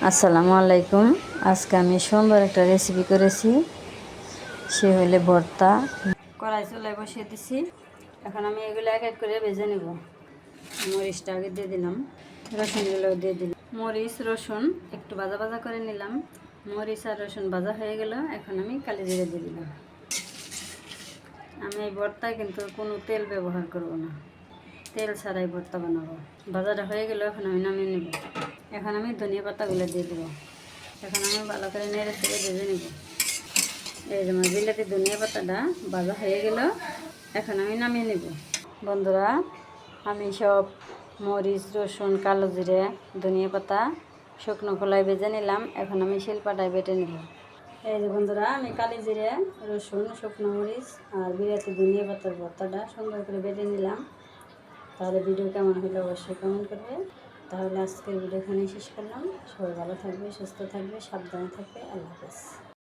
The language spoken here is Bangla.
আসসালামু আলাইকুম। আজকে আমি সুন্দর একটা রেসিপি করেছি, সে হলে ভর্তা। কড়াই চুলায় বসিয়ে দিছি। এখন আমি এগুলো এক এক করে ভেজে নেব। মরিচটা আগে দিয়ে দিলাম, রসুনগুলো দিয়ে দিলাম। মরিচ রসুন একটু ভাজা ভাজা করে নিলাম। মরিচ আর রসুন ভাজা হয়ে গেল। এখন আমি কালি জিরে দিয়ে দিলাম। আমি এই ভর্তায় কিন্তু কোনো তেল ব্যবহার করব না, তেল ছাড়াই ভর্তা বানাবো। ভাজাটা হয়ে গেল, এখন আমি নামিয়ে নেব। এখন আমি ধনিয়া পাতাগুলো দিয়ে দেবো। এখন আমি ভালো করে নেড়ে চেড়ে ভেজে নেব। এই যেমন বিলাতি ধনিয়া পাতাটা ভাজা হয়ে গেল, এখন আমি নামিয়ে নেব। বন্ধুরা, আমি সব মরিচ রসুন কালো জিরে ধনিয়া পাতা শুকনো খোলায় ভেজে নিলাম। এখন আমি শিলপাটায় বেটে নেব। এই যে বন্ধুরা, আমি কালি জিরে রসুন শুকনো মরিচ আর বিলাতি ধনিয়া পাতার ভর্তাটা সুন্দর করে বেটে নিলাম। তাহলে ভিডিও কেমন হলো অবশ্যই কমেন্ট করবে। তাহলে আজকের ভিডিও এখানেই শেষ করলাম। সবাই ভালো থাকবে, সুস্থ থাকবে, সাবধানে থাকবে। আল্লাহ হাফেজ।